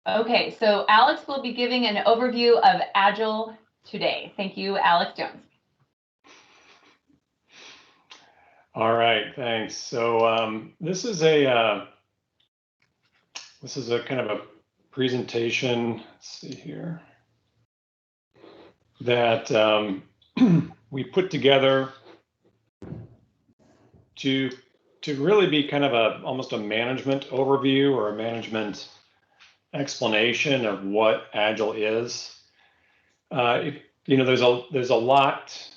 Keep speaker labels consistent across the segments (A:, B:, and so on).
A: Okay, so Alex will be giving an overview of Agile today. Thank you, Alex Jones.
B: All right, thanks. So this is a kind of a presentation. Let's see here that we put together to really be kind of almost a management overview or a management explanation of what Agile is. There's a lot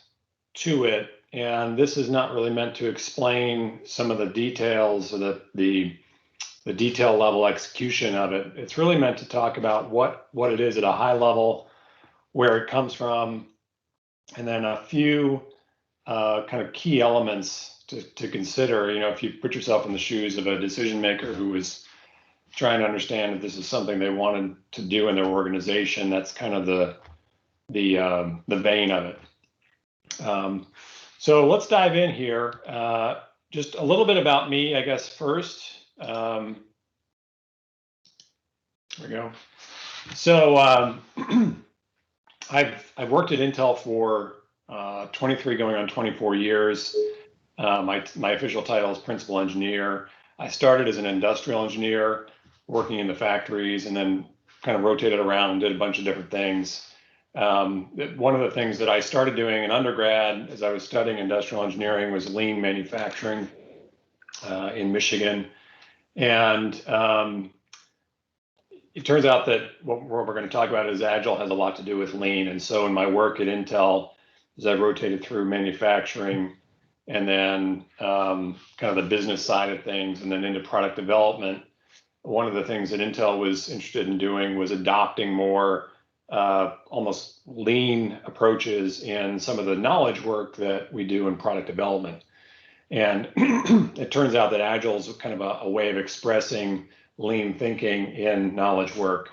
B: to it, and this is not really meant to explain some of the details or the detail level execution of it. It's really meant to talk about what it is at a high level, where it comes from, and then a few kind of key elements to consider. If you put yourself in the shoes of a decision maker who is trying to understand if this is something they wanted to do in their organization, that's kind of the vein of it. So let's dive in here. Just a little bit about me, I guess, first. There we go. So I've worked at Intel for 23 going on 24 years. My official title is principal engineer. I started as an industrial engineer working in the factories, and then kind of rotated around and did a bunch of different things. One of the things that I started doing in undergrad as I was studying industrial engineering was lean manufacturing in Michigan. And it turns out that what we're going to talk about is Agile has a lot to do with lean. And so in my work at Intel, as I rotated through manufacturing and then kind of the business side of things and then into product development, one of the things that Intel was interested in doing was adopting more almost lean approaches in some of the knowledge work that we do in product development. And it turns out that Agile is kind of a way of expressing lean thinking in knowledge work.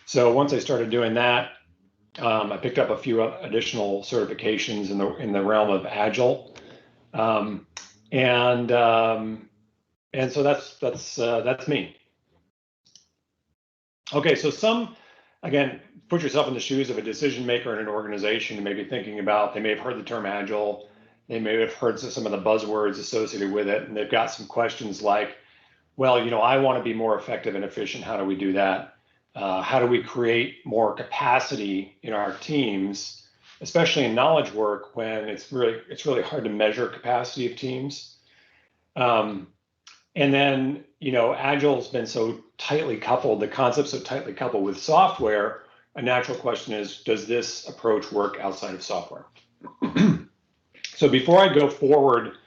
B: So once I started doing that, I picked up a few additional certifications in the realm of Agile, and so that's me. Okay, so again, put yourself in the shoes of a decision maker in an organization who may be thinking about, they may have heard the term Agile, they may have heard some of the buzzwords associated with it, and they've got some questions like, well, I want to be more effective and efficient. How do we do that? How do we create more capacity in our teams, especially in knowledge work when it's really hard to measure capacity of teams? And then, Agile's been so tightly coupled, the concept's so tightly coupled with software, a natural question is, does this approach work outside of software? So before I go forward,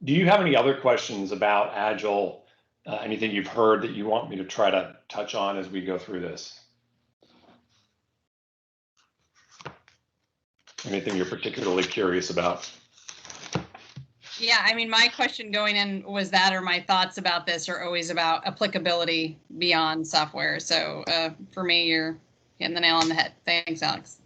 B: do you have any other questions about Agile? Anything you've heard that you want me to try to touch on as we go through this? Anything you're particularly curious about?
C: Yeah, I mean, my question going in was that, or my thoughts about this are always about applicability beyond software. So for me, you're hitting the nail on the head. Thanks, Alex.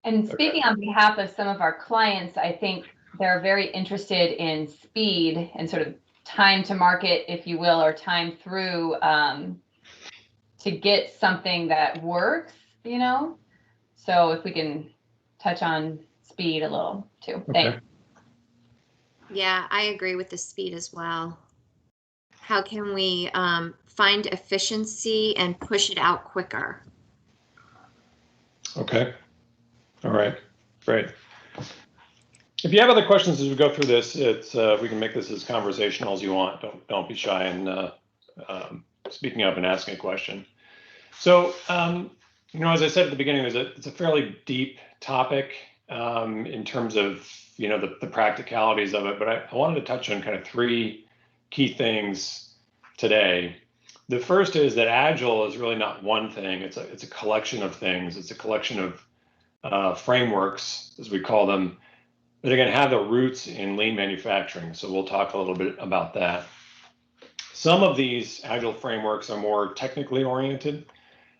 A: And speaking on behalf of some of our clients, I think they're very interested in speed and sort of time to market, if you will, or time through to get something that works, So if we can touch on speed a little too.
B: Okay.
A: Thanks.
D: Yeah, I agree with the speed as well. How can we find efficiency and push it out quicker?
B: Okay. All right. Great. If you have other questions as we go through this, we can make this as conversational as you want. Don't be shy in speaking up and asking a question. So, as I said at the beginning, it's a fairly deep topic in terms of the practicalities of it. But I wanted to touch on kind of three key things today. The first is that Agile is really not one thing. It's a collection of things. It's a collection of frameworks, as we call them, that are going to have their roots in lean manufacturing. So we'll talk a little bit about that. Some of these Agile frameworks are more technically oriented,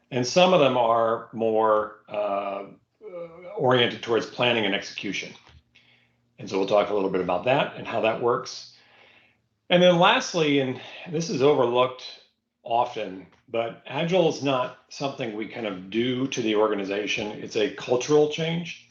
B: and some of them are more oriented towards planning and execution. And so we'll talk a little bit about that and how that works. And then lastly, and this is overlooked often, but Agile is not something we kind of do to the organization. It's a cultural change.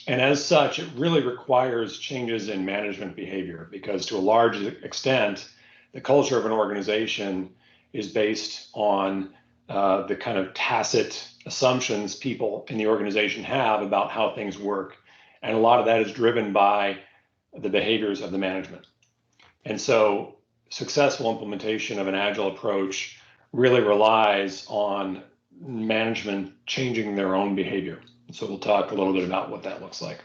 B: And as such, it really requires changes in management behavior because to a large extent, the culture of an organization is based on the kind of tacit assumptions people in the organization have about how things work. And a lot of that is driven by the behaviors of the management. And so successful implementation of an Agile approach really relies on management changing their own behavior. So we'll talk a little bit about what that looks like.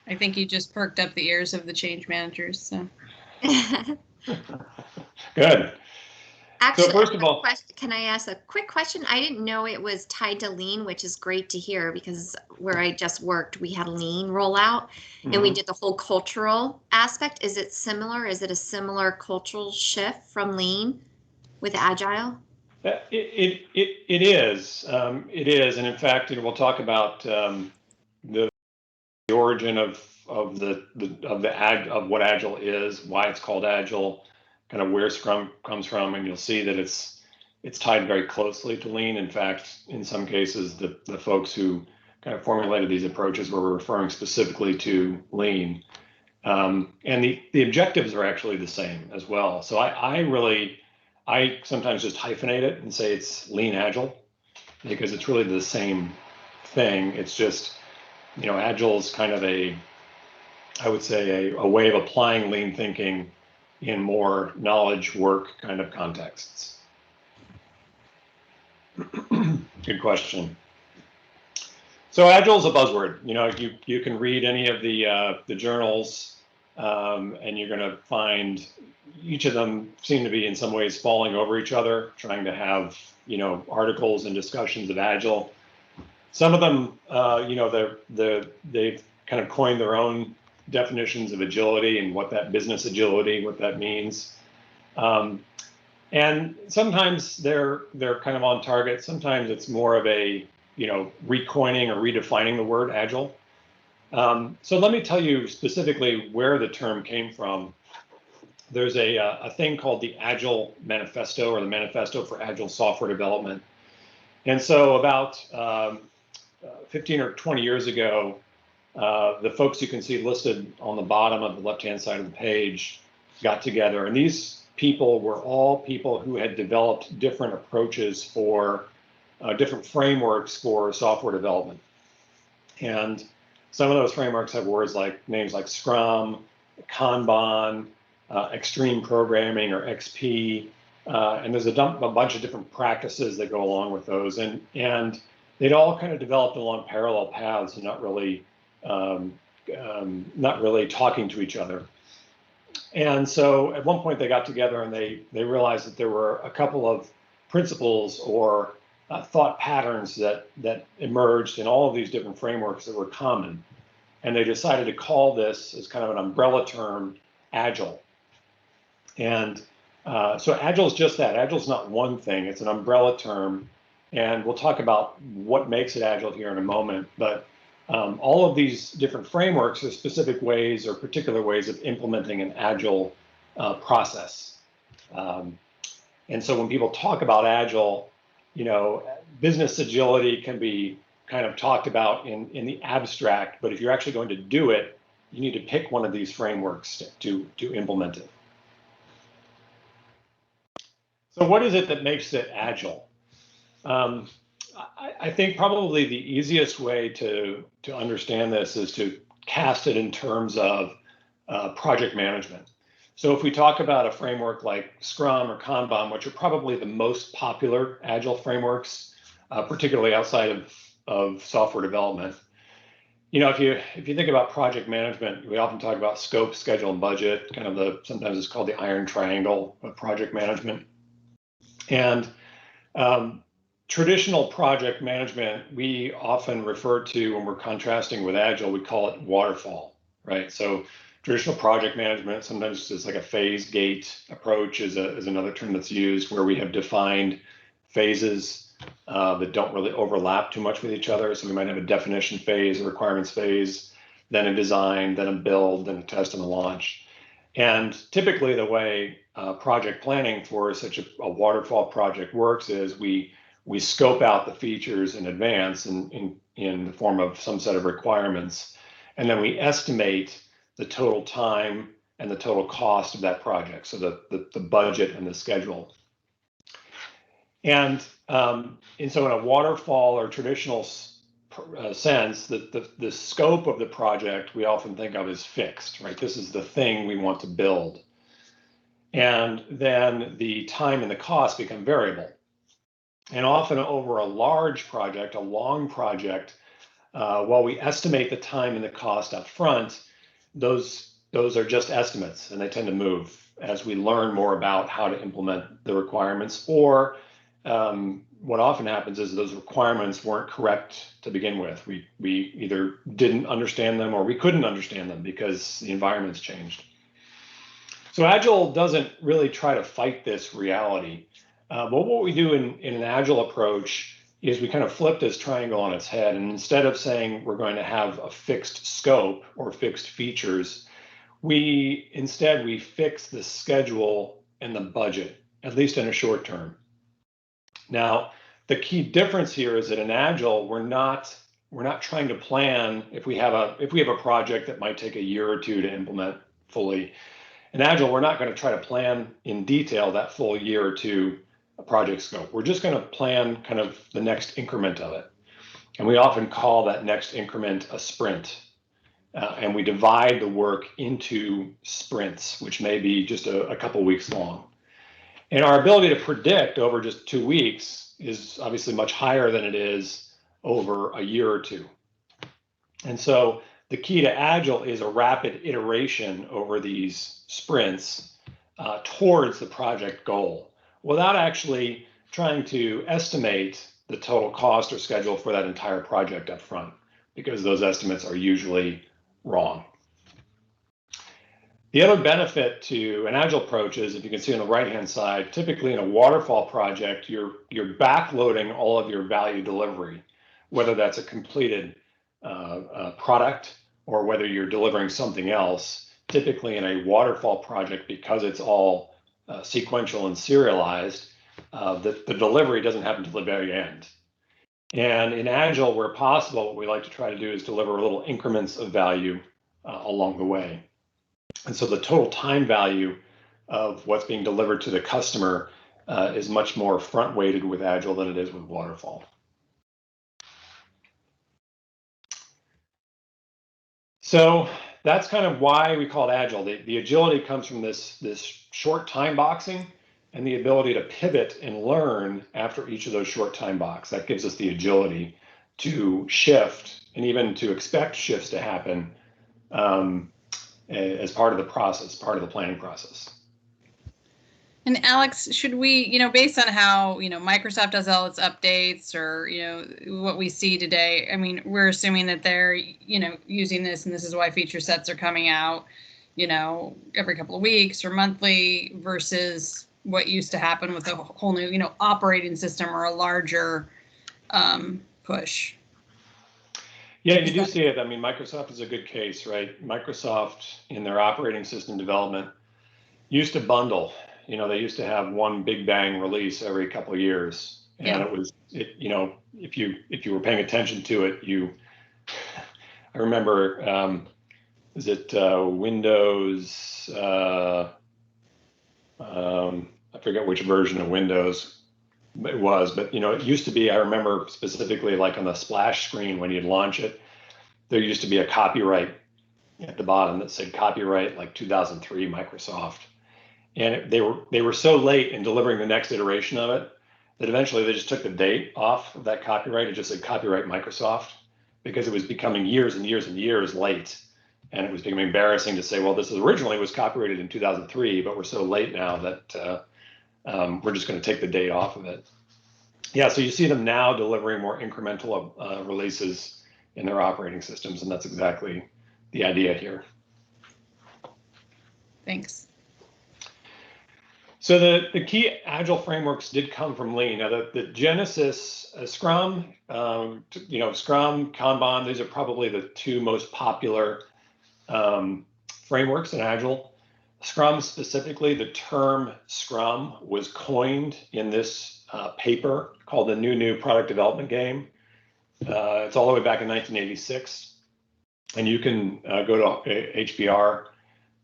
C: I think you just perked up the ears of the change managers. So.
B: Good.
D: Actually,
B: so first of all,
D: can I ask a quick question? I didn't know it was tied to lean, which is great to hear because where I just worked, we had a lean rollout and we did the whole cultural aspect. Is it similar? Is it a similar cultural shift from lean with Agile?
B: It is. It is. And in fact, we'll talk about the origin of what Agile is, why it's called Agile, kind of where Scrum comes from, and you'll see that it's tied very closely to Lean. In fact, in some cases, the folks who kind of formulated these approaches were referring specifically to Lean, and the objectives are actually the same as well. So I sometimes just hyphenate it and say it's Lean Agile because it's really the same thing. It's just, Agile is kind of I would say a way of applying lean thinking in more knowledge work kind of contexts. Good question. So Agile is a buzzword. You can read any of the journals, and you're going to find each of them seem to be in some ways falling over each other, trying to have articles and discussions of Agile. Some of them, they've kind of coined their own definitions of agility and what that business agility, what that means. And sometimes they're kind of on target. Sometimes it's more of a, recoining or redefining the word Agile. So let me tell you specifically where the term came from. There's a thing called the Agile Manifesto, or the Manifesto for Agile Software Development. And so about 15 or 20 years ago, the folks you can see listed on the bottom of the left-hand side of the page got together. And these people were all people who had developed different approaches for different frameworks for software development. And some of those frameworks have names like Scrum, Kanban, Extreme Programming, or XP. And there's a bunch of different practices that go along with those. And they'd all kind of developed along parallel paths and not really talking to each other. And so at one point they got together and they realized that there were a couple of principles or thought patterns that emerged in all of these different frameworks that were common. And they decided to call this as kind of an umbrella term, Agile. And so Agile is just that. Agile is not one thing, it's an umbrella term. And we'll talk about what makes it Agile here in a moment. But all of these different frameworks are specific ways or particular ways of implementing an Agile process. And so when people talk about Agile, business agility can be kind of talked about in the abstract, but if you're actually going to do it, you need to pick one of these frameworks to implement it. So what is it that makes it Agile? I think probably the easiest way to understand this is to cast it in terms of project management. So if we talk about a framework like Scrum or Kanban, which are probably the most popular Agile frameworks, particularly outside of software development, if you think about project management, we often talk about scope, schedule, and budget. Sometimes it's called the iron triangle of project management. And traditional project management, we often refer to, when we're contrasting with Agile, we call it waterfall, right? So traditional project management, sometimes it's like a phase gate approach is another term that's used, where we have defined phases that don't really overlap too much with each other. So we might have a definition phase, a requirements phase, then a design, then a build, then a test and a launch. And typically the way project planning for such a waterfall project works is we scope out the features in advance in the form of some set of requirements, and then we estimate the total time and the total cost of that project, so the budget and the schedule. And so in a waterfall or traditional sense, the scope of the project we often think of as fixed, right? This is the thing we want to build. And then the time and the cost become variable. And often over a large project, a long project, while we estimate the time and the cost up front, those are just estimates, and they tend to move as we learn more about how to implement the requirements, or what often happens is those requirements weren't correct to begin with. We either didn't understand them or we couldn't understand them because the environment's changed. So Agile doesn't really try to fight this reality. But what we do in an Agile approach is we kind of flip this triangle on its head. And instead of saying we're going to have a fixed scope or fixed features, we fix the schedule and the budget, at least in a short term. Now, the key difference here is that in Agile, we're not trying to plan if we have a project that might take a year or two to implement fully. In Agile, we're not going to try to plan in detail that full year or two project scope. We're just going to plan kind of the next increment of it. And we often call that next increment a sprint. And we divide the work into sprints, which may be just a couple weeks long. And our ability to predict over just 2 weeks is obviously much higher than it is over a year or two. And so the key to Agile is a rapid iteration over these sprints towards the project goal, without actually trying to estimate the total cost or schedule for that entire project up front, because those estimates are usually wrong. The other benefit to an Agile approach is, if you can see on the right-hand side, typically in a waterfall project, you're backloading all of your value delivery, whether that's a completed product or whether you're delivering something else. Typically in a waterfall project, because it's all sequential and serialized, the delivery doesn't happen until the very end. And in Agile, where possible, what we like to try to do is deliver little increments of value along the way. And so the total time value of what's being delivered to the customer is much more front-weighted with Agile than it is with waterfall. So that's kind of why we call it Agile. The agility comes from this short time boxing and the ability to pivot and learn after each of those short time boxes. That gives us the agility to shift and even to expect shifts to happen as part of the process, part of the planning process.
C: And Alex, should we, based on how, Microsoft does all its updates, or, what we see today, I mean, we're assuming that they're, using this, and this is why feature sets are coming out, every couple of weeks or monthly, versus what used to happen with a whole new, operating system or a larger push.
B: Yeah, you do see it. I mean, Microsoft is a good case, right? Microsoft, in their operating system development, used to bundle. They used to have one big bang release every couple of years, and yeah. If you were paying attention to it, I remember, is it Windows? I forget which version of Windows it was, but it used to be, I remember specifically, like on the splash screen when you'd launch it, there used to be a copyright at the bottom that said copyright like 2003 Microsoft. And they were so late in delivering the next iteration of it that eventually they just took the date off of that copyright. It just said copyright Microsoft, because it was becoming years and years and years late. And it was becoming embarrassing to say, well, this originally was copyrighted in 2003, but we're so late now that we're just going to take the date off of it. Yeah, so you see them now delivering more incremental releases in their operating systems, and that's exactly the idea here.
C: Thanks.
B: So the key Agile frameworks did come from Lean. Now the Genesis, Scrum, Scrum, Kanban, these are probably the two most popular frameworks in Agile. Scrum specifically, the term Scrum was coined in this paper called the New Product Development Game. It's all the way back in 1986. And you can go to HBR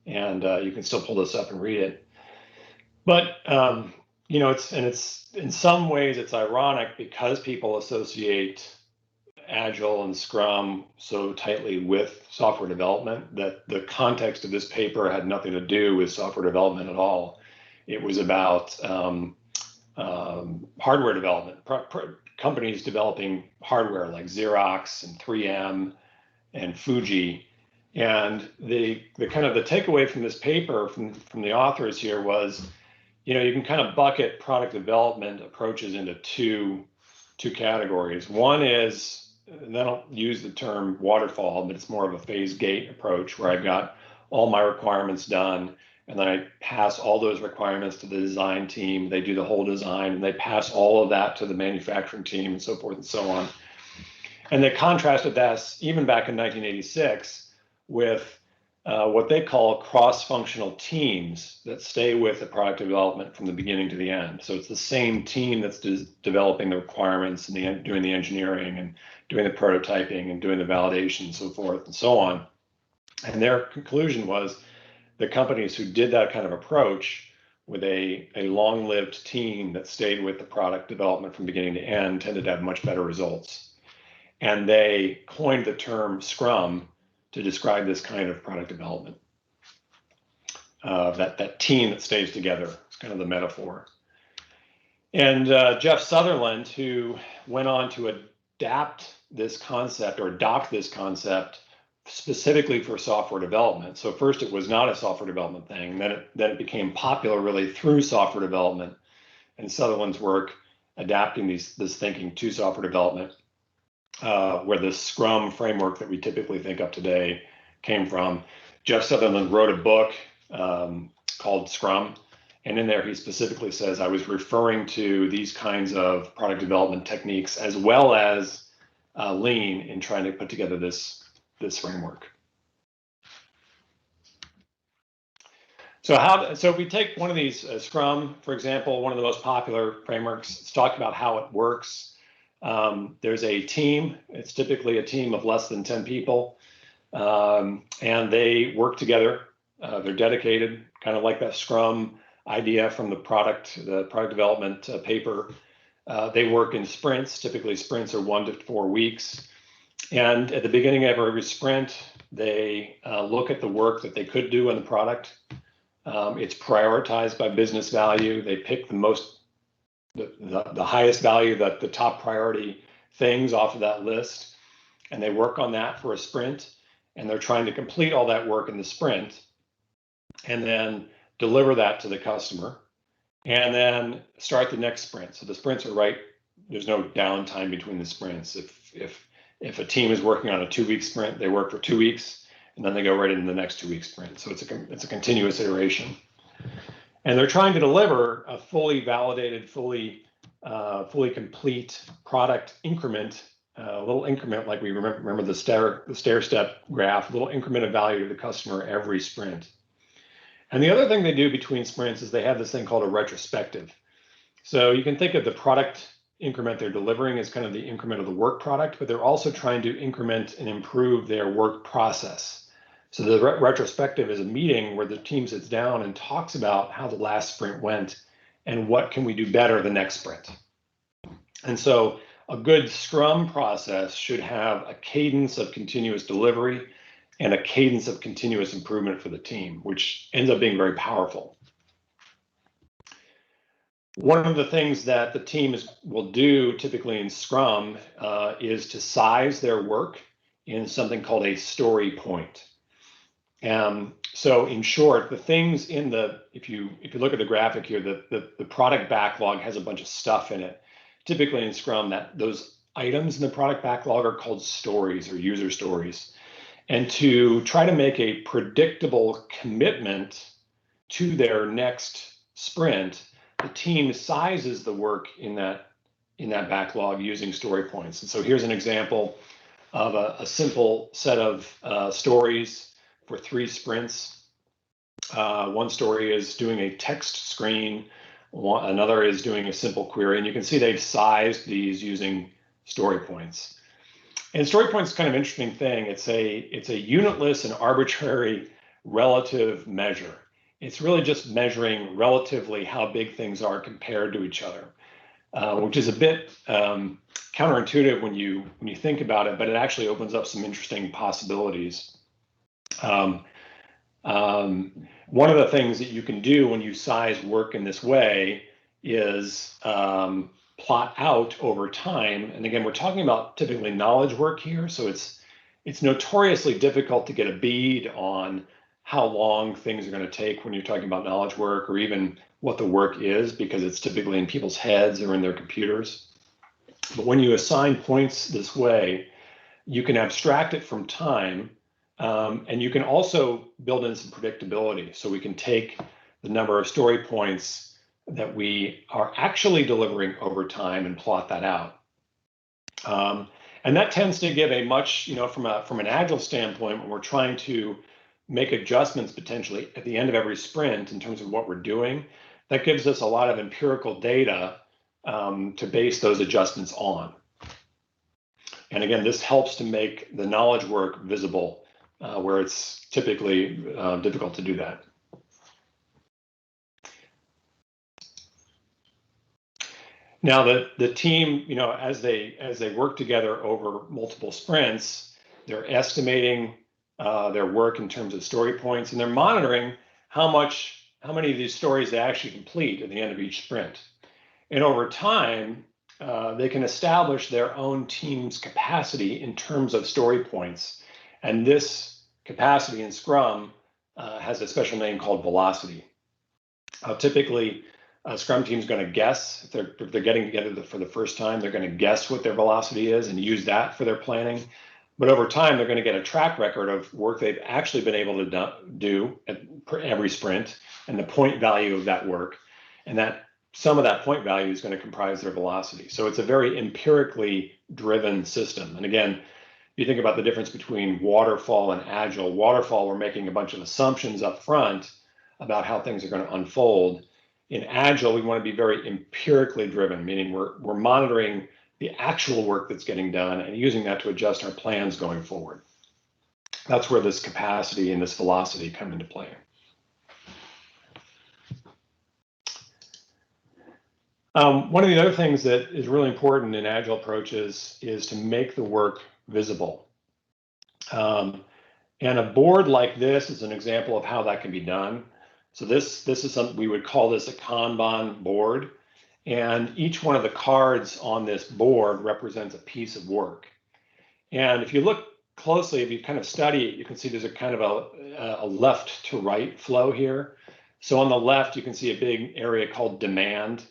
B: and you can still pull this up and read it. But it's in some ways it's ironic because people associate Agile and Scrum so tightly with software development that the context of this paper had nothing to do with software development at all. It was about hardware development, companies developing hardware like Xerox and 3M and Fuji. And the kind of the takeaway from this paper from the authors here was, you can kind of bucket product development approaches into two categories. One is, and they don't use the term waterfall, but it's more of a phase gate approach where I've got all my requirements done, and then I pass all those requirements to the design team. They do the whole design, and they pass all of that to the manufacturing team, and so forth and so on. And they contrasted that even back in 1986 with what they call cross-functional teams that stay with the product development from the beginning to the end. So it's the same team that's developing the requirements and doing the engineering and doing the prototyping and doing the validation and so forth and so on. And their conclusion was the companies who did that kind of approach with a long-lived team that stayed with the product development from beginning to end tended to have much better results. And they coined the term Scrum to describe this kind of product development. That team that stays together is kind of the metaphor. And Jeff Sutherland, who went on to adapt this concept or adopt this concept specifically for software development. So first it was not a software development thing, then it became popular really through software development, and Sutherland's work adapting this thinking to software development, where the Scrum framework that we typically think of today came from. Jeff Sutherland wrote a book called Scrum, and in there he specifically says, I was referring to these kinds of product development techniques as well as Lean in trying to put together this framework. So if we take one of these, Scrum, for example, one of the most popular frameworks, it's talked about how it works. There's a team. It's typically a team of less than 10 people, and they work together. They're dedicated, kind of like that Scrum idea from the product development paper. They work in sprints. Typically, sprints are 1 to 4 weeks. And at the beginning of every sprint, they look at the work that they could do in the product. It's prioritized by business value. They pick the highest value, the top priority things off of that list, and they work on that for a sprint, and they're trying to complete all that work in the sprint and then deliver that to the customer and then start the next sprint. So the sprints are there's no downtime between the sprints. If a team is working on a 2-week sprint, they work for 2 weeks and then they go right into the next 2-week sprint. So it's a continuous iteration. And they're trying to deliver a fully validated, fully complete product increment, a little increment like we remember the stair step graph, a little increment of value to the customer every sprint. And the other thing they do between sprints is they have this thing called a retrospective. So you can think of the product increment they're delivering as kind of the increment of the work product, but they're also trying to increment and improve their work process. So the retrospective is a meeting where the team sits down and talks about how the last sprint went and what can we do better the next sprint. And so a good Scrum process should have a cadence of continuous delivery and a cadence of continuous improvement for the team, which ends up being very powerful. One of the things that the team will do typically in Scrum is to size their work in something called a story point. So in short, the things in if you look at the graphic here, the product backlog has a bunch of stuff in it. Typically in Scrum, those items in the product backlog are called stories or user stories. And to try to make a predictable commitment to their next sprint, the team sizes the work in that backlog using story points. And so here's an example of a simple set of stories for 3 sprints. One story is doing a text screen. Another is doing a simple query. And you can see they've sized these using story points. And story points is kind of an interesting thing. It's a unitless and arbitrary relative measure. It's really just measuring relatively how big things are compared to each other, which is a bit counterintuitive when you think about it, but it actually opens up some interesting possibilities. One of the things that you can do when you size work in this way is plot out over time. And again, we're talking about typically knowledge work here, so it's notoriously difficult to get a bead on how long things are going to take when you're talking about knowledge work, or even what the work is, because it's typically in people's heads or in their computers. But when you assign points this way, you can abstract it from time, and you can also build in some predictability. So we can take the number of story points that we are actually delivering over time and plot that out. And that tends to give a much, from an Agile standpoint, when we're trying to make adjustments potentially at the end of every sprint in terms of what we're doing, that gives us a lot of empirical data to base those adjustments on. And again, this helps to make the knowledge work visible where it's typically difficult to do that. Now the team, as they work together over multiple sprints, they're estimating their work in terms of story points, and they're monitoring how many of these stories they actually complete at the end of each sprint. And over time, they can establish their own team's capacity in terms of story points. And this capacity in Scrum has a special name called velocity. Typically, a Scrum team is going to guess, if they're getting together for the first time, they're going to guess what their velocity is and use that for their planning. But over time, they're going to get a track record of work they've actually been able to do at every sprint and the point value of that work. And that some of that point value is going to comprise their velocity. So it's a very empirically driven system. And again, if you think about the difference between waterfall and Agile, waterfall, we're making a bunch of assumptions up front about how things are going to unfold. In Agile, we want to be very empirically driven, meaning we're monitoring the actual work that's getting done and using that to adjust our plans going forward. That's where this capacity and this velocity come into play. One of the other things that is really important in Agile approaches is to make the work visible. And a board like this is an example of how that can be done. So this is something we would call this a Kanban board. And each one of the cards on this board represents a piece of work. And if you look closely, if you kind of study it, you can see there's a kind of a left to right flow here. So on the left, you can see a big area called demand.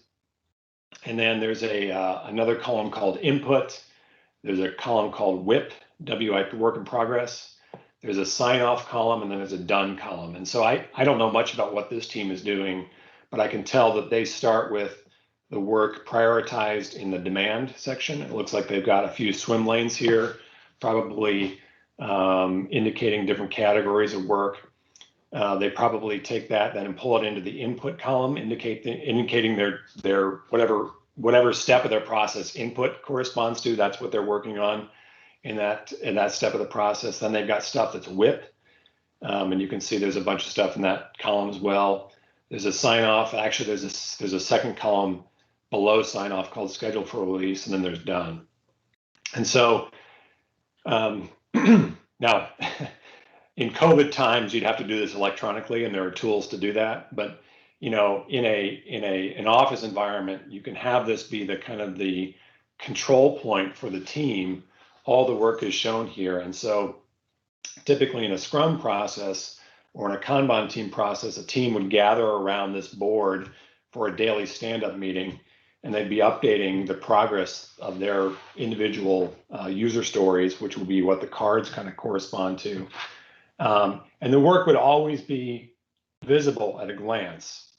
B: And then there's another column called input. There's a column called WIP, WIP, work in progress. There's a sign off column, and then there's a done column. And so I don't know much about what this team is doing, but I can tell that they start with the work prioritized in the demand section. It looks like they've got a few swim lanes here, probably indicating different categories of work. They probably take that then and pull it into the input column, indicating their whatever step of their process input corresponds to. That's what they're working on in that step of the process. Then they've got stuff that's WIP, and you can see there's a bunch of stuff in that column as well. There's a sign off. Actually, there's a second column below sign off called scheduled for release, and then there's done. And so now. In COVID times, you'd have to do this electronically, and there are tools to do that. But in an office environment, you can have this be the kind of the control point for the team. All the work is shown here, and so typically in a Scrum process or in a Kanban team process, a team would gather around this board for a daily stand-up meeting, and they'd be updating the progress of their individual user stories, which will be what the cards kind of correspond to. And the work would always be visible at a glance.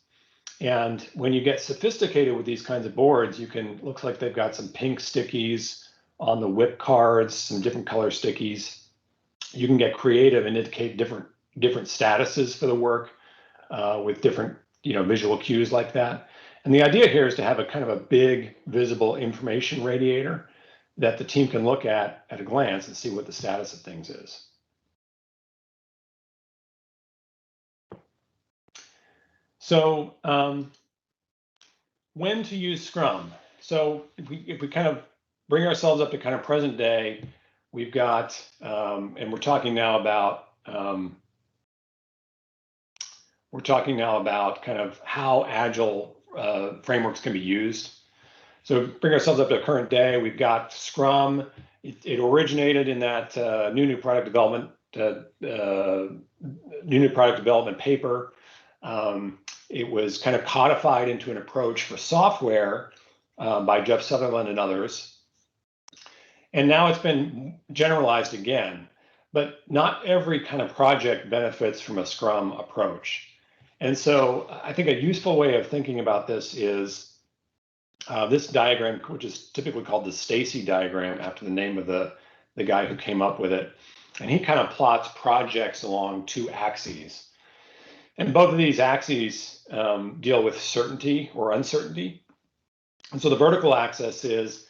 B: And when you get sophisticated with these kinds of boards, looks like they've got some pink stickies on the WIP cards, some different color stickies. You can get creative and indicate different statuses for the work. with different, visual cues like that. And the idea here is to have a kind of a big visible information radiator that the team can look at a glance and see what the status of things is. So when to use Scrum? So if we kind of bring ourselves up to kind of present day, we've got, and we're talking now about kind of how Agile frameworks can be used. So bring ourselves up to current day. We've got Scrum. It originated in that new product development paper. It was kind of codified into an approach for software by Jeff Sutherland and others. And now it's been generalized again, but not every kind of project benefits from a Scrum approach. And so I think a useful way of thinking about this is this diagram, which is typically called the Stacy diagram after the name of the guy who came up with it. And he kind of plots projects along two axes. And both of these axes deal with certainty or uncertainty. And so the vertical axis is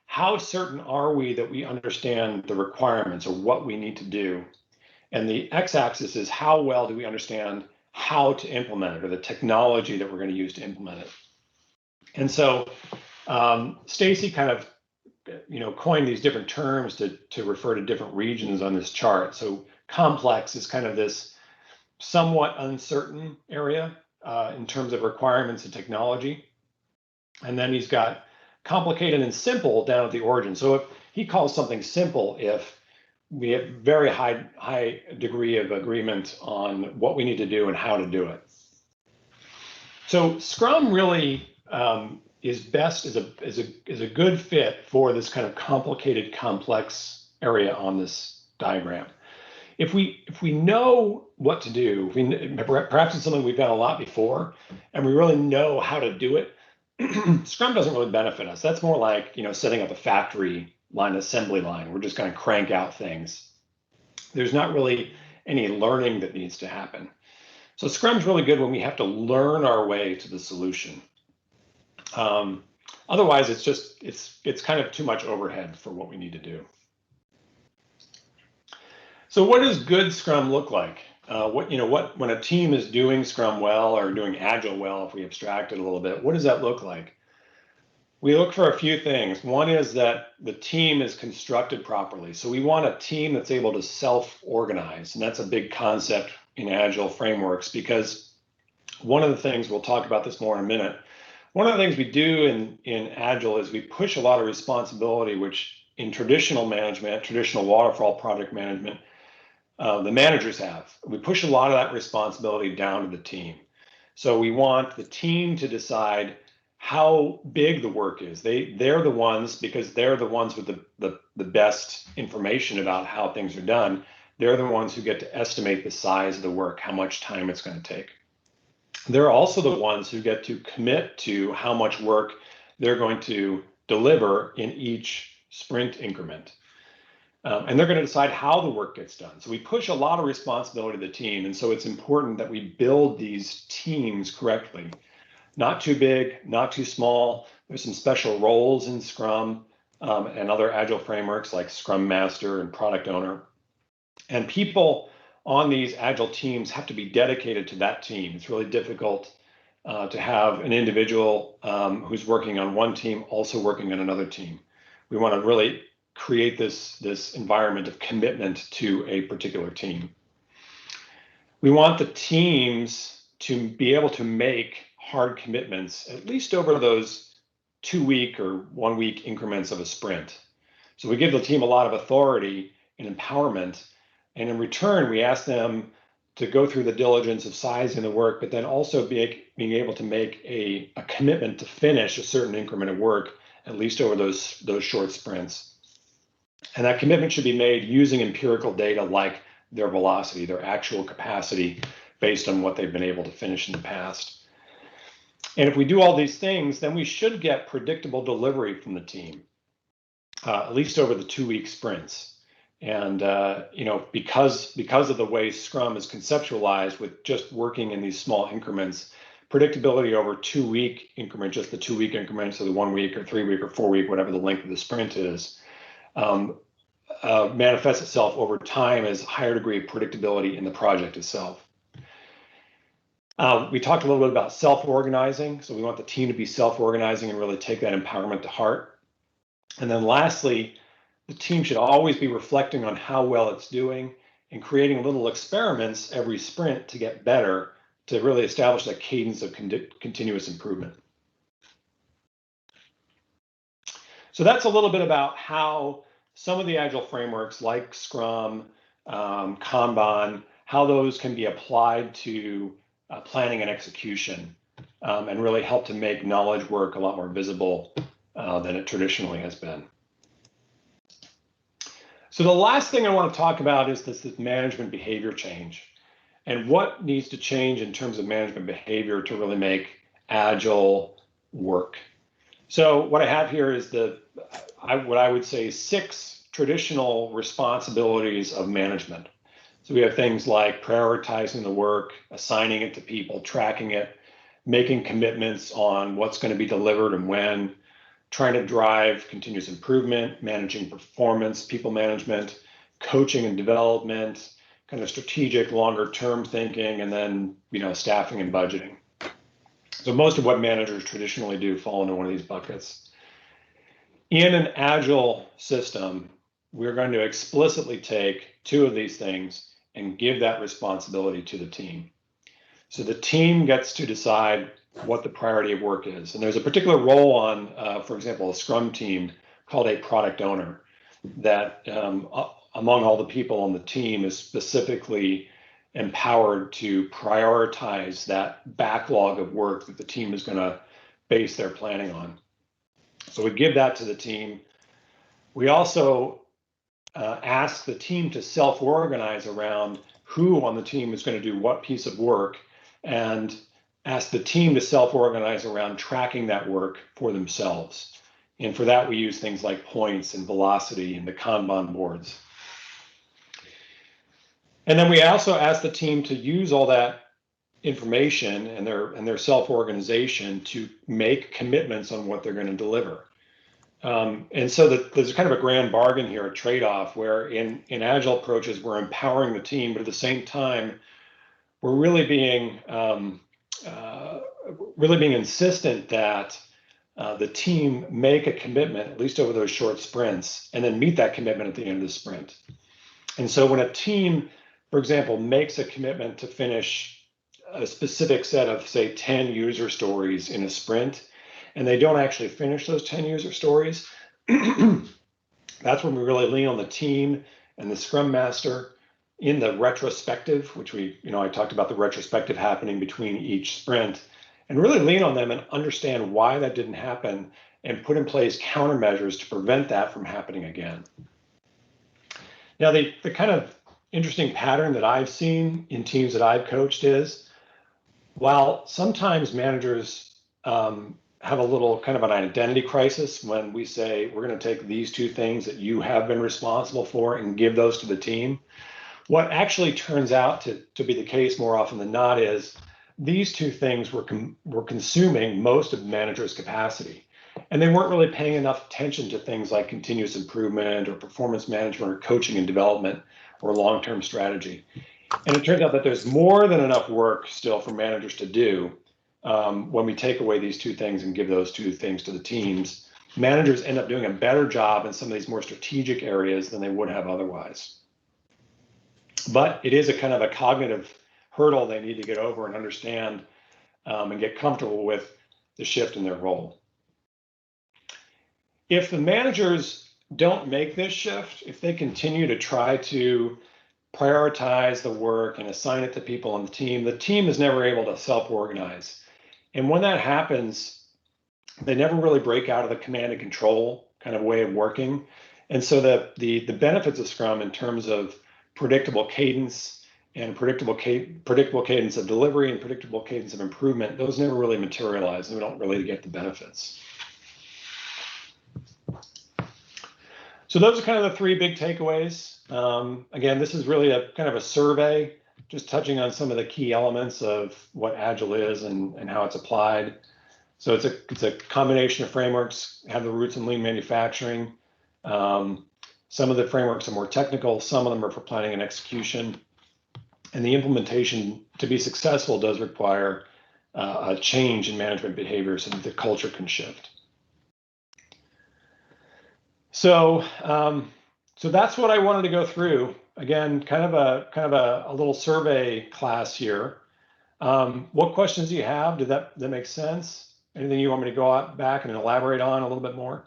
B: how certain are we that we understand the requirements or what we need to do? And the x-axis is how well do we understand how to implement it or the technology that we're going to use to implement it. And so Stacy kind of coined these different terms to refer to different regions on this chart. So complex is kind of this somewhat uncertain area in terms of requirements and technology. And then he's got complicated and simple down at the origin. So if he calls something simple if we have very high degree of agreement on what we need to do and how to do it. So Scrum really is a good fit for this kind of complicated, complex area on this diagram. If we know what to do, perhaps it's something we've done a lot before, and we really know how to do it, Scrum doesn't really benefit us. That's more like setting up a factory line, assembly line. We're just going to crank out things. There's not really any learning that needs to happen. So Scrum's really good when we have to learn our way to the solution. Otherwise, it's kind of too much overhead for what we need to do. So what does good Scrum look like? When a team is doing Scrum well or doing Agile well, if we abstract it a little bit, what does that look like? We look for a few things. One is that the team is constructed properly. So we want a team that's able to self-organize, and that's a big concept in Agile frameworks, because one of the things, we'll talk about this more in a minute, one of the things we do in Agile is we push a lot of responsibility, which in traditional management, traditional waterfall project management, the managers have. We push a lot of that responsibility down to the team. So we want the team to decide how big the work is. They're the ones, because they're the ones with the best information about how things are done. They're the ones who get to estimate the size of the work, how much time it's going to take. They're also the ones who get to commit to how much work they're going to deliver in each sprint increment. And they're going to decide how the work gets done. So we push a lot of responsibility to the team. And so it's important that we build these teams correctly. Not too big, not too small. There's some special roles in Scrum and other Agile frameworks like Scrum Master and Product Owner. And people on these Agile teams have to be dedicated to that team. It's really difficult to have an individual who's working on one team also working on another team. We want to really create this environment of commitment to a particular team. We want the teams to be able to make hard commitments, at least over those 2-week or 1-week increments of a sprint. So we give the team a lot of authority and empowerment, and in return, we ask them to go through the diligence of sizing the work, but then also being able to make a commitment to finish a certain increment of work, at least over those short sprints. And that commitment should be made using empirical data like their velocity, their actual capacity, based on what they've been able to finish in the past. And if we do all these things, then we should get predictable delivery from the team, at least over the 2-week sprints. And because of the way Scrum is conceptualized, with just working in these small increments, predictability over 2-week increment, just the 2-week increments, or the 1 week or 3 week or 4 week, whatever the length of the sprint is, manifests itself over time as a higher degree of predictability in the project itself. We talked a little bit about self-organizing. So we want the team to be self-organizing and really take that empowerment to heart. And then lastly, the team should always be reflecting on how well it's doing and creating little experiments every sprint to get better, to really establish that cadence of continuous improvement. So that's a little bit about how some of the Agile frameworks like Scrum, Kanban, how those can be applied to planning and execution, and really help to make knowledge work a lot more visible than it traditionally has been. So the last thing I want to talk about is this management behavior change, and what needs to change in terms of management behavior to really make Agile work. So what I have here is what I would say 6 traditional responsibilities of management. So we have things like prioritizing the work, assigning it to people, tracking it, making commitments on what's going to be delivered and when, trying to drive continuous improvement, managing performance, people management, coaching and development, kind of strategic, longer term thinking, and then, staffing and budgeting. So most of what managers traditionally do fall into one of these buckets. In an Agile system, we're going to explicitly take 2 of these things and give that responsibility to the team. So the team gets to decide what the priority of work is. And there's a particular role on, for example, a Scrum team called a product owner that among all the people on the team is specifically empowered to prioritize that backlog of work that the team is going to base their planning on. So we give that to the team. We also ask the team to self-organize around who on the team is going to do what piece of work, and ask the team to self-organize around tracking that work for themselves. And for that, we use things like points and velocity and the Kanban boards. And then we also ask the team to use all that information and their self-organization to make commitments on what they're going to deliver. And so there's kind of a grand bargain here, a trade-off, where in Agile approaches, we're empowering the team, but at the same time, we're really being insistent that the team make a commitment, at least over those short sprints, and then meet that commitment at the end of the sprint. And so when a team, for example, makes a commitment to finish a specific set of, say, 10 user stories in a sprint, and they don't actually finish those 10 user stories, that's when we really lean on the team and the Scrum Master in the retrospective, which I talked about the retrospective happening between each sprint, and really lean on them and understand why that didn't happen and put in place countermeasures to prevent that from happening again. Now, the kind of interesting pattern that I've seen in teams that I've coached is, while sometimes managers have a little kind of an identity crisis when we say we're going to take these 2 things that you have been responsible for and give those to the team, what actually turns out to be the case more often than not is these 2 things were consuming most of the manager's capacity, and they weren't really paying enough attention to things like continuous improvement or performance management or coaching and development or long-term strategy. And it turns out that there's more than enough work still for managers to do. When we take away these 2 things and give those 2 things to the teams, managers end up doing a better job in some of these more strategic areas than they would have otherwise. But it is a kind of a cognitive hurdle they need to get over and understand and get comfortable with the shift in their role. If the managers don't make this shift, if they continue to try to prioritize the work and assign it to people on the team is never able to self-organize. And when that happens, they never really break out of the command and control kind of way of working. And so the benefits of Scrum in terms of predictable cadence and predictable cadence of delivery and predictable cadence of improvement, those never really materialize, and we don't really get the benefits. So those are kind of the 3 big takeaways. Again, this is really a kind of a survey, just touching on some of the key elements of what Agile is and how it's applied. So it's a combination of frameworks, have the roots in lean manufacturing. Some of the frameworks are more technical, some of them are for planning and execution. And the implementation, to be successful, does require a change in management behavior so that the culture can shift. So, so that's what I wanted to go through. Again, kind of a little survey class here. What questions do you have? Did that make sense? Anything you want me to go out back and elaborate on a little bit more?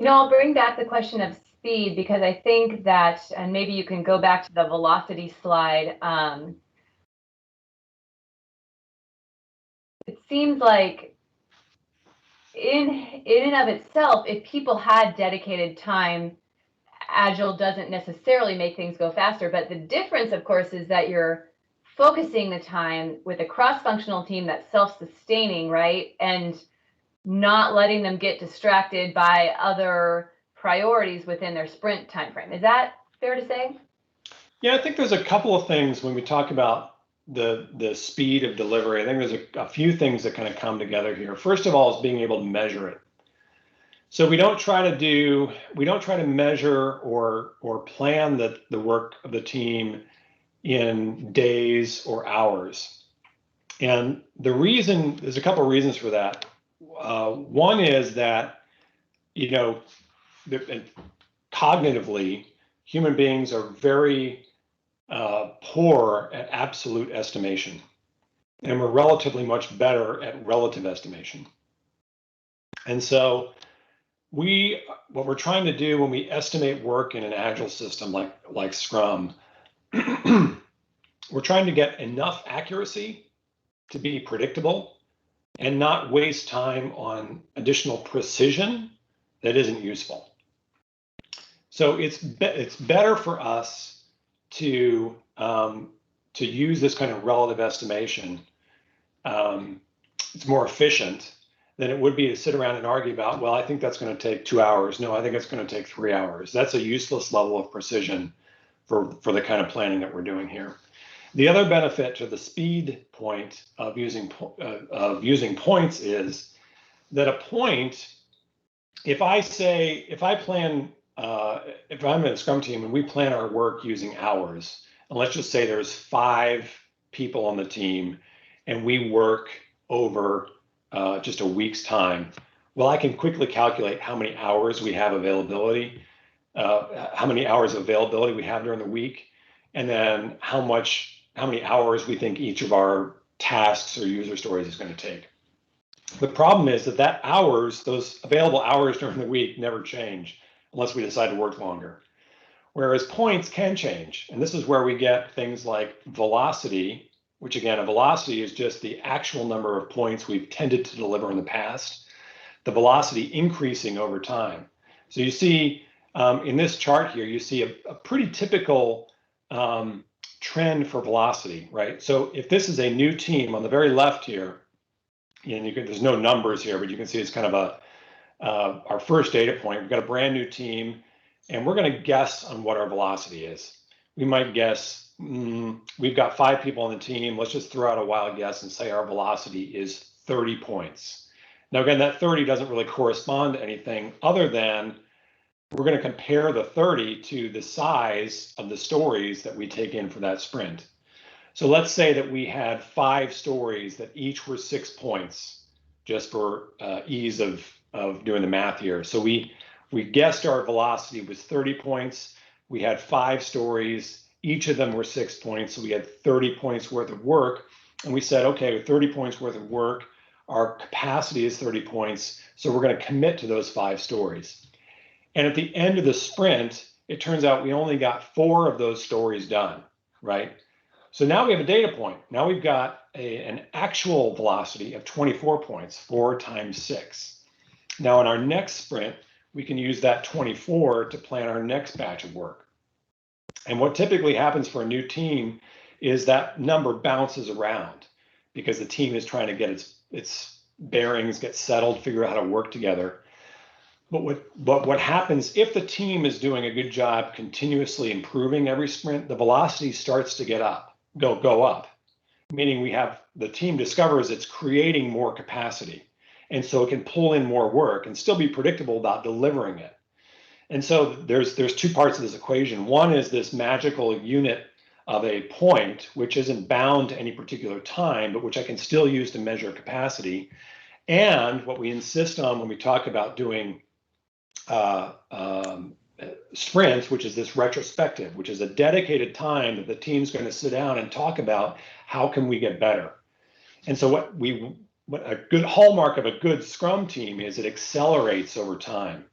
A: I'll bring back the question of speed, because I think that, and maybe you can go back to the velocity slide. It seems like in and of itself, if people had dedicated time, Agile doesn't necessarily make things go faster. But the difference, of course, is that you're focusing the time with a cross-functional team that's self-sustaining, right? And not letting them get distracted by other priorities within their sprint timeframe. Is that fair to say?
B: Yeah, I think there's a couple of things when we talk about the speed of delivery. I think there's a few things that kind of come together here. First of all is being able to measure it. So we don't try to measure or plan the work of the team in days or hours. And there's a couple of reasons for that. One is that, cognitively, human beings are very poor at absolute estimation, and we're relatively much better at relative estimation. And so what we're trying to do when we estimate work in an Agile system like Scrum, we're trying to get enough accuracy to be predictable and not waste time on additional precision that isn't useful. So it's better for us to use this kind of relative estimation. It's more efficient than it would be to sit around and argue about, well, I think that's going to take 2 hours. No, I think it's going to take 3 hours. That's a useless level of precision for the kind of planning that we're doing here. The other benefit to the speed point of using points is that a point, if I'm in a Scrum team and we plan our work using hours, and let's just say there's 5 people on the team and we work over just a week's time, well, I can quickly calculate how many hours we have availability, how many hours of availability we have during the week, and then how many hours we think each of our tasks or user stories is going to take. The problem is that those available hours during the week never change unless we decide to work longer. Whereas points can change. And this is where we get things like velocity, which again, a velocity is just the actual number of points we've tended to deliver in the past, the velocity increasing over time. So you see in this chart here, you see a pretty typical trend for velocity, right? So if this is a new team on the very left here, and there's no numbers here, but you can see it's kind of our first data point. We've got a brand new team, and we're going to guess on what our velocity is. We might guess, we've got 5 people on the team. Let's just throw out a wild guess and say our velocity is 30 points. Now, again, that 30 doesn't really correspond to anything other than we're going to compare the 30 to the size of the stories that we take in for that sprint. So let's say that we had 5 stories that each were 6 points, just for ease of doing the math here. So we guessed our velocity was 30 points. We had 5 stories. Each of them were 6 points. So we had 30 points worth of work. And we said, okay, with 30 points worth of work, our capacity is 30 points. So we're going to commit to those 5 stories. And at the end of the sprint, it turns out we only got 4 of those stories done, right? So now we have a data point. Now we've got an actual velocity of 24 points, 4 times 6. Now in our next sprint, we can use that 24 to plan our next batch of work. And what typically happens for a new team is that number bounces around because the team is trying to get its bearings, get settled, figure out how to work together. what happens if the team is doing a good job continuously improving every sprint, the velocity starts to go up, meaning the team discovers it's creating more capacity. And so it can pull in more work and still be predictable about delivering it. And so there's two parts of this equation. One is this magical unit of a point, which isn't bound to any particular time, but which I can still use to measure capacity. And what we insist on when we talk about doing sprints, which is this retrospective, which is a dedicated time that the team's going to sit down and talk about how can we get better. And so what a good hallmark of a good Scrum team is it accelerates over time.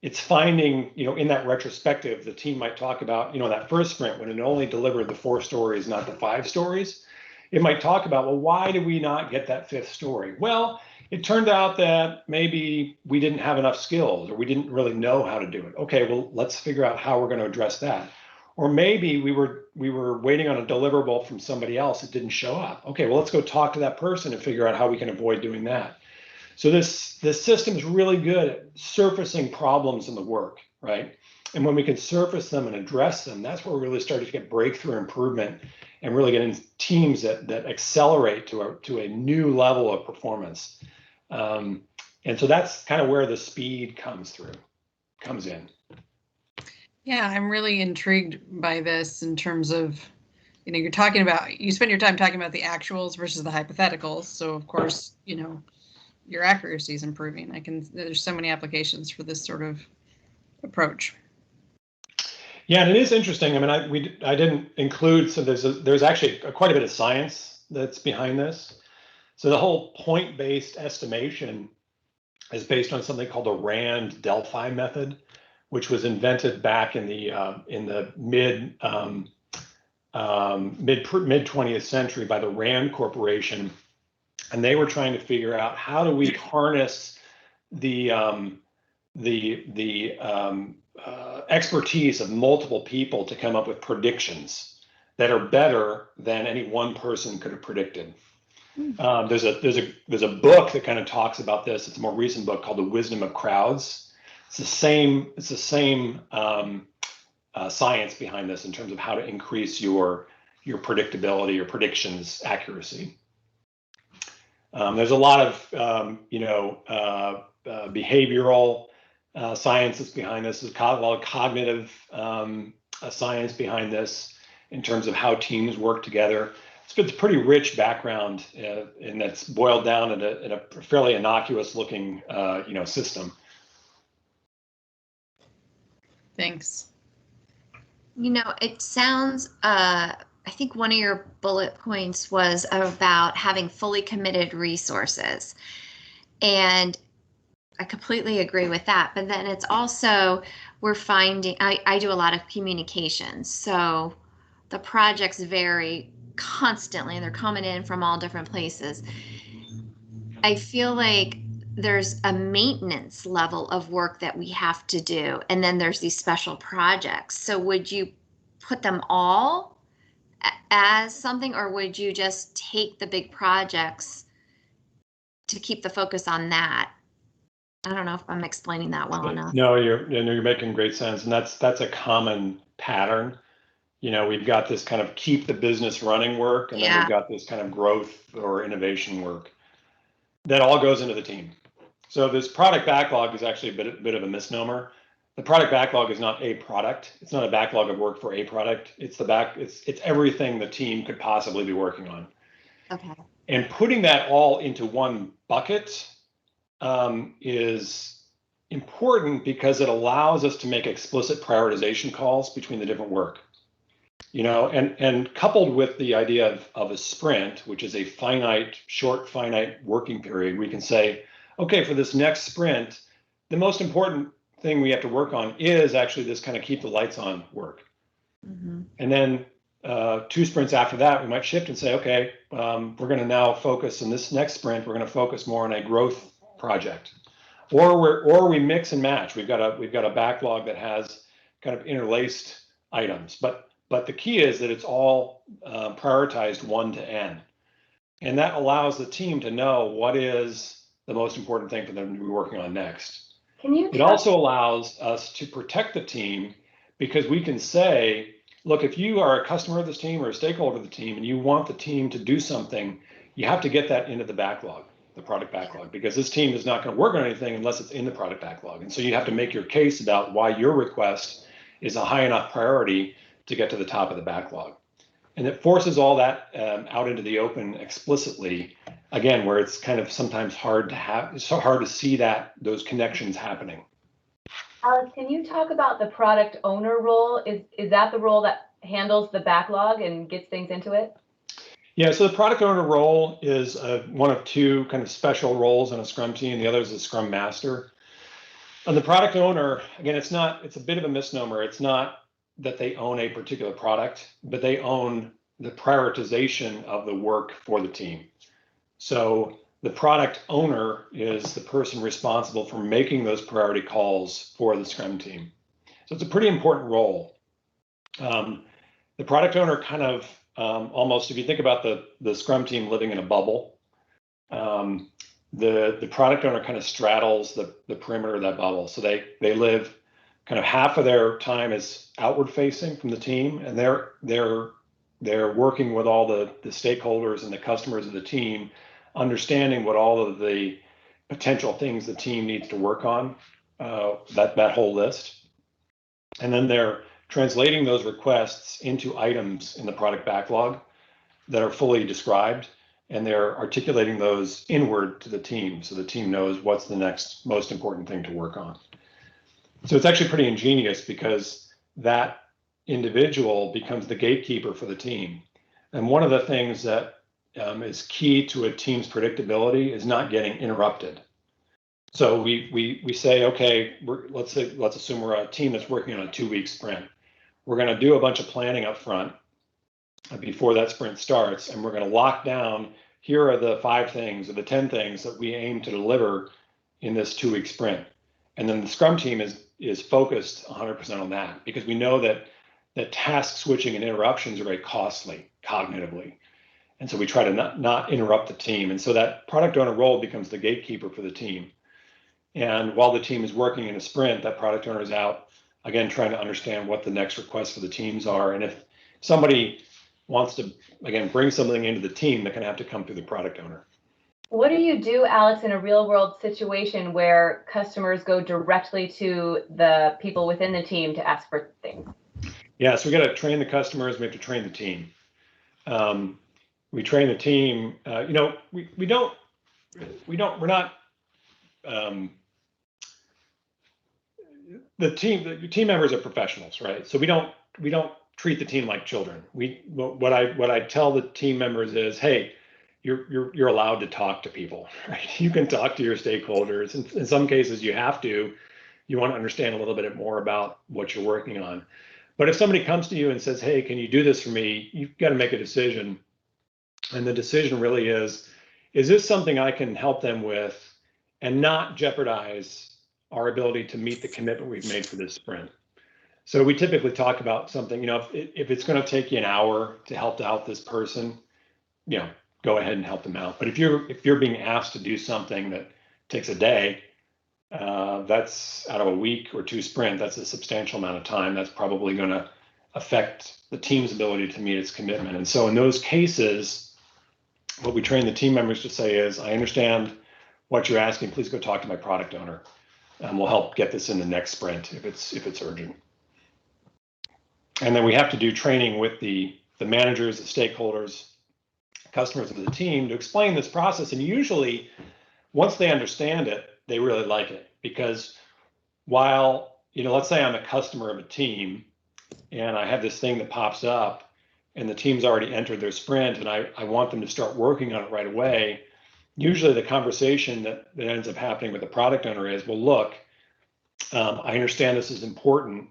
B: It's finding, in that retrospective, the team might talk about, that first sprint when it only delivered the 4 stories, not the 5 stories. It might talk about, well, why did we not get that 5th story? Well, it turned out that maybe we didn't have enough skills or we didn't really know how to do it. Okay, well, let's figure out how we're going to address that. Or maybe we were waiting on a deliverable from somebody else that didn't show up. Okay, well, let's go talk to that person and figure out how we can avoid doing that. So this system is really good at surfacing problems in the work, right? And when we can surface them and address them, that's where we're really starting to get breakthrough improvement and really get into teams that accelerate to a new level of performance. And so that's kind of where the speed comes in.
C: Yeah, I'm really intrigued by this in terms of, you spend your time talking about the actuals versus the hypotheticals. So of course, your accuracy is improving. There's so many applications for this sort of approach.
B: Yeah, and it is interesting. I mean, I didn't include, so there's actually quite a bit of science that's behind this. So the whole point-based estimation is based on something called the Rand Delphi method, which was invented back in the mid 20th century by the Rand Corporation, and they were trying to figure out how do we harness the expertise of multiple people to come up with predictions that are better than any one person could have predicted. There's a book that kind of talks about this. It's a more recent book called The Wisdom of Crowds. It's the same science behind this in terms of how to increase your predictability, your predictions accuracy. There's a lot of behavioral sciences behind this. There's a lot of cognitive science behind this in terms of how teams work together. It's a pretty rich background, and that's boiled down in a fairly innocuous looking system.
C: Thanks.
D: It sounds, I think one of your bullet points was about having fully committed resources. And I completely agree with that. But then it's also, we're finding, I do a lot of communications. So the projects vary constantly and they're coming in from all different places. I feel like there's a maintenance level of work that we have to do. And then there's these special projects. So would you put them all as something, or would you just take the big projects to keep the focus on that? I don't know if I'm explaining that well enough.
B: No, you're making great sense. And that's a common pattern. We've got this kind of keep the business running work, and then we've got this kind of growth or innovation work that all goes into the team. So this product backlog is actually a bit of a misnomer. The product backlog is not a product. It's not a backlog of work for a product. It's everything the team could possibly be working on.
D: Okay.
B: And putting that all into one bucket is important because it allows us to make explicit prioritization calls between the different work. And coupled with the idea of a sprint, which is a short finite working period, we can say, okay, for this next sprint, the most important thing we have to work on is actually this kind of keep the lights on work. Mm-hmm. And then 2 sprints after that, we might shift and say, okay, we're going to now focus in this next sprint, we're going to focus more on a growth project. Or we mix and match. We've got a backlog that has kind of interlaced items, but the key is that it's all prioritized 1 to N. And that allows the team to know what is the most important thing for them to be working on next.
A: Can you?
B: It also allows us to protect the team because we can say, look, if you are a customer of this team or a stakeholder of the team and you want the team to do something, you have to get that into the backlog, the product backlog, because this team is not going to work on anything unless it's in the product backlog. And so you have to make your case about why your request is a high enough priority to get to the top of the backlog. And it forces all that out into the open explicitly, again, where it's kind of sometimes hard to have, it's so hard to see those connections happening.
A: Alex, can you talk about the product owner role? Is that the role that handles the backlog and gets things into it?
B: Yeah, so the product owner role is one of two kind of special roles in a Scrum team. The other is a Scrum Master. And the product owner, again, it's a bit of a misnomer. It's not that they own a particular product, but they own the prioritization of the work for the team. So the product owner is the person responsible for making those priority calls for the Scrum team. So it's a pretty important role. The product owner kind of almost, if you think about the Scrum team living in a bubble, the product owner kind of straddles the perimeter of that bubble. So they live kind of half of their time is outward facing from the team, and they're working with all the stakeholders and the customers of the team, understanding what all of the potential things the team needs to work on, that whole list. And then they're translating those requests into items in the product backlog that are fully described, and they're articulating those inward to the team so the team knows what's the next most important thing to work on. So it's actually pretty ingenious because that individual becomes the gatekeeper for the team. And one of the things that is key to a team's predictability is not getting interrupted. So we say, okay, let's assume we're a team that's working on a 2-week sprint. We're going to do a bunch of planning up front before that sprint starts, and we're going to lock down, here are the 5 things or the 10 things that we aim to deliver in this 2-week sprint. And then the Scrum team is focused 100% on that, because we know that task switching and interruptions are very costly cognitively. And so we try to not interrupt the team. And so that product owner role becomes the gatekeeper for the team. And while the team is working in a sprint, that product owner is out, again, trying to understand what the next requests for the teams are. And if somebody wants to, again, bring something into the team, they're going to have to come through the product owner.
A: What do you do, Alex, in a real world situation where customers go directly to the people within the team to ask for things?
B: Yeah, so we got to train the customers. We have to train the team. We train the team. We're not. The team members are professionals, right? So we don't treat the team like children. What I tell the team members is, hey, you're allowed to talk to people, right? You can talk to your stakeholders. In some cases, you have to. You want to understand a little bit more about what you're working on. But if somebody comes to you and says, hey, can you do this for me? You've got to make a decision. And the decision really is this something I can help them with and not jeopardize our ability to meet the commitment we've made for this sprint? So we typically talk about something, if it's going to take you an hour to help out this person, go ahead and help them out. But if you're being asked to do something that takes a day, that's out of a week or 2 sprint, that's a substantial amount of time. That's probably going to affect the team's ability to meet its commitment. And so in those cases, what we train the team members to say is, I understand what you're asking. Please go talk to my product owner, and we'll help get this in the next sprint if it's urgent. And then we have to do training with the managers, the stakeholders, customers of the team to explain this process. And usually, once they understand it, they really like it, because while, let's say I'm a customer of a team and I have this thing that pops up and the team's already entered their sprint and I want them to start working on it right away, usually the conversation that ends up happening with the product owner is, well, look, I understand this is important.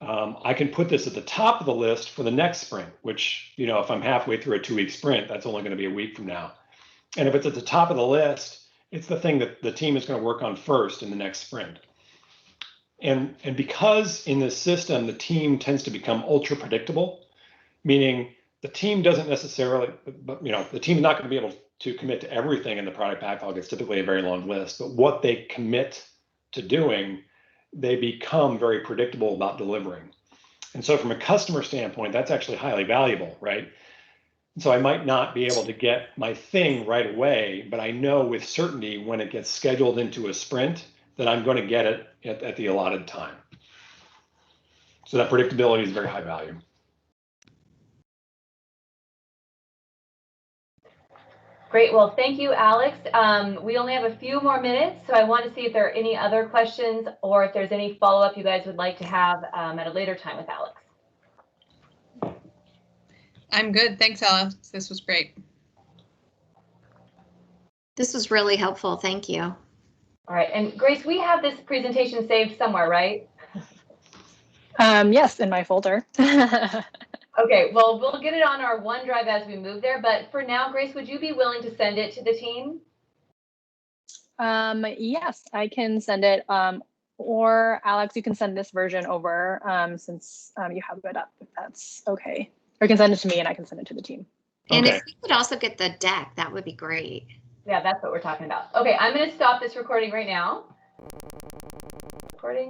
B: I can put this at the top of the list for the next sprint, which, if I'm halfway through a 2-week sprint, that's only going to be a week from now. And if it's at the top of the list, it's the thing that the team is going to work on first in the next sprint. And because in this system, the team tends to become ultra predictable, meaning the team doesn't necessarily, the team's not going to be able to commit to everything in the product backlog. It's typically a very long list, but what they commit to doing, they become very predictable about delivering. And so from a customer standpoint, that's actually highly valuable, right? So I might not be able to get my thing right away, but I know with certainty when it gets scheduled into a sprint that I'm going to get it at the allotted time. So that predictability is very high value.
A: Great. Well, thank you, Alex. We only have a few more minutes, so I want to see if there are any other questions or if there's any follow-up you guys would like to have at a later time with Alex.
C: I'm good. Thanks, Alex. This was great.
D: This was really helpful. Thank you.
A: All right. And Grace, we have this presentation saved somewhere, right?
E: Yes, in my folder.
A: Okay, well, we'll get it on our OneDrive as we move there. But for now, Grace, would you be willing to send it to the team?
E: Yes, I can send it. Or Alex, you can send this version over since you have it up, if that's okay. Or you can send it to me and I can send it to the team.
D: And
B: Okay.
D: if we could also get the deck, that would be great.
A: Yeah, that's what we're talking about. Okay, I'm going to stop this recording right now. Recording.